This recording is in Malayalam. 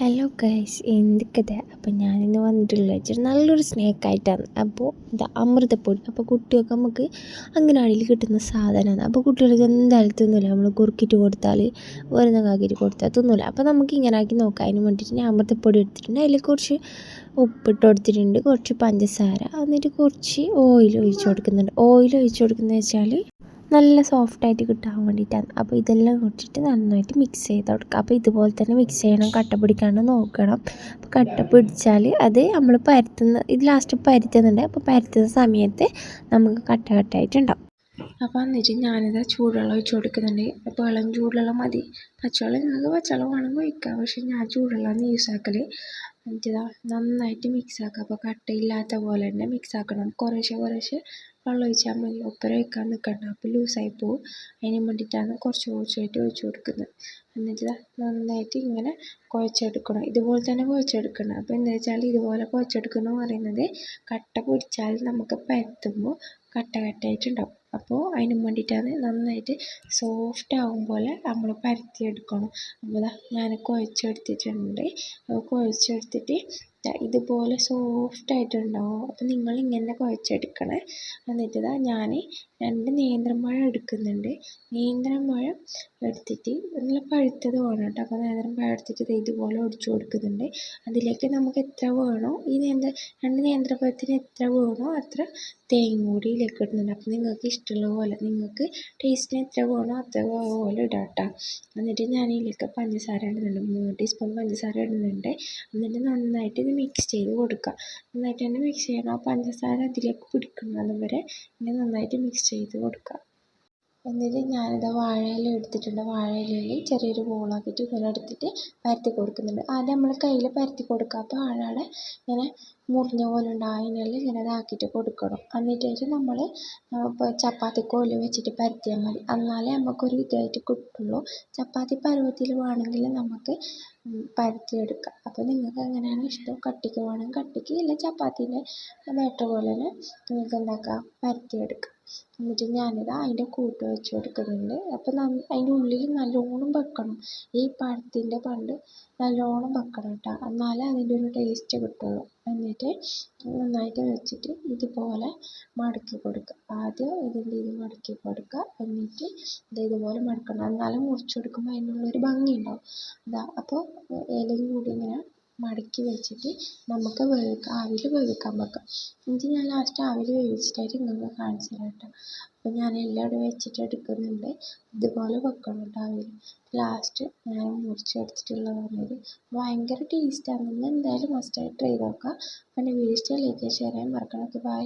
ഹലോ ഗൈസ്, എന്തൊക്കെ അപ്പോൾ ഞാനിന്ന് വന്നിട്ടുള്ളത് വെച്ചാൽ നല്ലൊരു സ്നേക്കായിട്ടാണ്. അപ്പോൾ ഇത് അമൃതപ്പൊടി. അപ്പോൾ കുട്ടികൾക്ക് നമുക്ക് അംഗനവാടിയിൽ കിട്ടുന്ന സാധനമാണ്. അപ്പോൾ കുട്ടികൾക്ക് എന്തായാലും തിന്നില്ല, നമ്മൾ കുറുക്കിയിട്ട് കൊടുത്താൽ വെറുതെ കാക്കിയിട്ട് കൊടുത്താൽ തിന്നില്ല. അപ്പോൾ നമുക്ക് ഇങ്ങനെ ആക്കി നോക്കാം. അതിന് വേണ്ടിയിട്ട് ഞാൻ അമൃതപ്പൊടി എടുത്തിട്ടുണ്ട്. അതിൽ കുറച്ച് ഉപ്പിട്ട് കൊടുത്തിട്ടുണ്ട്, കുറച്ച് പഞ്ചസാര, എന്നിട്ട് കുറച്ച് ഓയിൽ ഒഴിച്ച് കൊടുക്കുന്നുണ്ട്. ഓയിൽ ഒഴിച്ച് കൊടുക്കുന്നത് വെച്ചാൽ നല്ല സോഫ്റ്റായിട്ട് കിട്ടാൻ വേണ്ടിയിട്ടാണ്. അപ്പോൾ ഇതെല്ലാം വെച്ചിട്ട് നന്നായിട്ട് മിക്സ് ചെയ്ത് കൊടുക്കുക. അപ്പോൾ ഇതുപോലെ തന്നെ മിക്സ് ചെയ്യണം, കട്ട പിടിക്കാണ്ട് നോക്കണം. അപ്പോൾ കട്ട പിടിച്ചാൽ അത് നമ്മൾ ഇത് ലാസ്റ്റ് പരത്തുന്നുണ്ട്. അപ്പോൾ പരത്തുന്ന സമയത്ത് നമുക്ക് കട്ടായിട്ടുണ്ടാവും. അപ്പോൾ എന്നിട്ട് ഞാനിത് ചൂടുവെള്ളം ഒഴിച്ച് കൊടുക്കുന്നുണ്ട്. അപ്പോൾ ഇളം ചൂടുവെള്ളം മതി. പച്ചവെള്ളം നിങ്ങൾക്ക് പച്ചവെള്ളം വേണമെങ്കിൽ ഒഴിക്കാം, പക്ഷേ ഞാൻ ചൂടുവെള്ളമാണ് യൂസ് ആക്കൽ. എന്നിട്ട് നന്നായിട്ട് മിക്സ് ആക്കുക. അപ്പോൾ കട്ടയില്ലാത്ത പോലെ തന്നെ മിക്സ് ആക്കണം. കുറേശ്ശെ വെള്ളം ഒഴിച്ചാൽ മതി, ഒപ്പരം ഒഴിക്കാൻ നിൽക്കണ്ട, അപ്പോൾ ലൂസായി പോവും. അതിന് വേണ്ടിയിട്ടാണ് കുറച്ചായിട്ട് ഒഴിച്ച് കൊടുക്കുന്നത്. എന്നിട്ട് നന്നായിട്ട് ഇങ്ങനെ കുഴച്ചെടുക്കണം. ഇതുപോലെ തന്നെ കുഴച്ചെടുക്കണം. അപ്പോൾ എന്താ വെച്ചാൽ ഇതുപോലെ കുഴച്ചെടുക്കണം എന്ന് പറയുന്നത് കട്ട പിടിച്ചാൽ നമുക്ക് പരത്തുമ്പോൾ കട്ടയായിട്ടുണ്ടാവും. അപ്പോൾ അതിന് വേണ്ടിയിട്ടാണ് നന്നായിട്ട് സോഫ്റ്റ് ആകും പോലെ നമ്മൾ പരത്തിയെടുക്കണം. അപ്പോൾ ഞാൻ കുഴച്ചെടുത്തിട്ടുണ്ട്. കുഴച്ചെടുത്തിട്ട് ഇതുപോലെ സോഫ്റ്റായിട്ടുണ്ടാവും. അപ്പോൾ നിങ്ങൾ ഇങ്ങനെ കുഴച്ചെടുക്കണേ. എന്നിട്ട് ഞാൻ 2 നേന്ത്രപ്പഴം എടുക്കുന്നുണ്ട്. നേന്ത്രപ്പഴം എടുത്തിട്ട് നല്ല പഴുത്തത് വേണം കേട്ടോ. അപ്പോൾ നേന്ത്രപ്പഴം എടുത്തിട്ട് ഇതുപോലെ ഒടിച്ചു കൊടുക്കുന്നുണ്ട്. അതിലേക്ക് നമുക്ക് എത്ര വേണോ, 2 നേന്ത്രപ്പഴത്തിന് എത്ര വേണോ അത്ര തേങ്ങ കൂടി ഇതിലേക്ക് ഇടുന്നുണ്ട്. അപ്പോൾ നിങ്ങൾക്ക് ഇഷ്ടമുള്ള പോലെ, നിങ്ങൾക്ക് ടേസ്റ്റിന് എത്ര വേണോ അത്ര പോലെ ഇടാം കേട്ടോ. എന്നിട്ട് ഞാൻ ഇതിലേക്ക് പഞ്ചസാര ഇടുന്നുണ്ട്, 3 ടീസ്പൂൺ പഞ്ചസാര ഇടുന്നുണ്ട്. എന്നിട്ട് നന്നായിട്ട് ഇത് മിക്സ് ചെയ്ത് കൊടുക്കുക. നന്നായിട്ട് തന്നെ മിക്സ് ചെയ്യണം. ആ പഞ്ചസാര അതിലേക്ക് പിടിക്കുന്നത് വരെ ഇങ്ങനെ നന്നായിട്ട് മിക്സ് ചെയ്ത് കൊടുക്കുക. എന്നിട്ട് ഞാനിത് വാഴയില എടുത്തിട്ടുണ്ട്. വാഴയിലയിൽ ചെറിയൊരു ബോളാക്കിയിട്ട് ഇങ്ങനെ എടുത്തിട്ട് പരത്തി കൊടുക്കുന്നുണ്ട്. ആദ്യം നമ്മൾ കയ്യിൽ പരത്തി കൊടുക്കുക. അപ്പോൾ ആഴാടെ ഇങ്ങനെ മുറിഞ്ഞ പോലെ ഉണ്ടാകും. അതിനെല്ലാം ഇങ്ങനെ ഇതാക്കിയിട്ട് കൊടുക്കണം. എന്നിട്ട് നമ്മൾ ഇപ്പോൾ ചപ്പാത്തി കോല് വെച്ചിട്ട് പരത്തിയാൽ മതി. എന്നാലേ നമുക്കൊരു ഇതായിട്ട് കിട്ടുള്ളൂ. ചപ്പാത്തി പരുവത്തിൽ വേണമെങ്കിൽ നമുക്ക് പരത്തിയെടുക്കാം. അപ്പോൾ നിങ്ങൾക്ക് എങ്ങനെയാണ് ഇഷ്ടം, കട്ടിക്ക് വേണമെങ്കിൽ കട്ടിക്ക്, ഇല്ല ചപ്പാത്തീൻ്റെ ബാറ്റർ പോലെ തന്നെ നിങ്ങൾക്ക് എന്താക്കാം പരത്തിയെടുക്കാം. എന്നിട്ട് ഞാനിത് അതിൻ്റെ കൂട്ട് വെച്ച് കൊടുക്കുന്നുണ്ട്. അപ്പോൾ അതിൻ്റെ ഉള്ളിൽ നല്ലോണം വെക്കണം. ഈ പഴത്തിൻ്റെ പണ്ട് നല്ലോണം വെക്കണം കേട്ടോ, എന്നാലേ അതിൻ്റെ ഒരു ടേസ്റ്റ് കിട്ടുള്ളൂ. എന്നിട്ട് നന്നായിട്ട് വെച്ചിട്ട് ഇതുപോലെ മടക്കി കൊടുക്കുക. ആദ്യം ഇത് മടക്കി കൊടുക്കുക. എന്നിട്ട് ഇതുപോലെ മടക്കണം, എന്നാലും മുറിച്ച് കൊടുക്കുമ്പോൾ അതിനുള്ളൊരു ഭംഗി ഉണ്ടാവും. അപ്പോൾ ഇലയും കൂടി ഇങ്ങനെ മടക്കി വെച്ചിട്ട് നമുക്ക് ആവിയിൽ വേവിക്കാൻ വെക്കാം. എന്നിട്ട് ഞാൻ ലാസ്റ്റ് ആവിയിൽ വേവിച്ചിട്ടായിട്ട് നിങ്ങൾക്ക് കാണിച്ചു തരാം കേട്ടോ. അപ്പോൾ ഞാൻ എല്ലാം വെച്ചിട്ട് എടുക്കുന്നുണ്ട്. ഇതുപോലെ വെക്കണം കേട്ടോ ആവിയിൽ. ലാസ്റ്റ് ഞാൻ മുറിച്ചെടുത്തിട്ടുള്ളതാണ്. ഭയങ്കര ടേസ്റ്റാണ്. നിങ്ങൾ എന്തായാലും മസ്റ്റായിട്ട് ട്രൈ ചെയ്ത് നോക്കുക. പിന്നെ വീഡിയോ ഇഷ്ടമായി ലൈക്ക് ഷെയർ ചെയ്യാൻ മറക്കണം. ബൈ.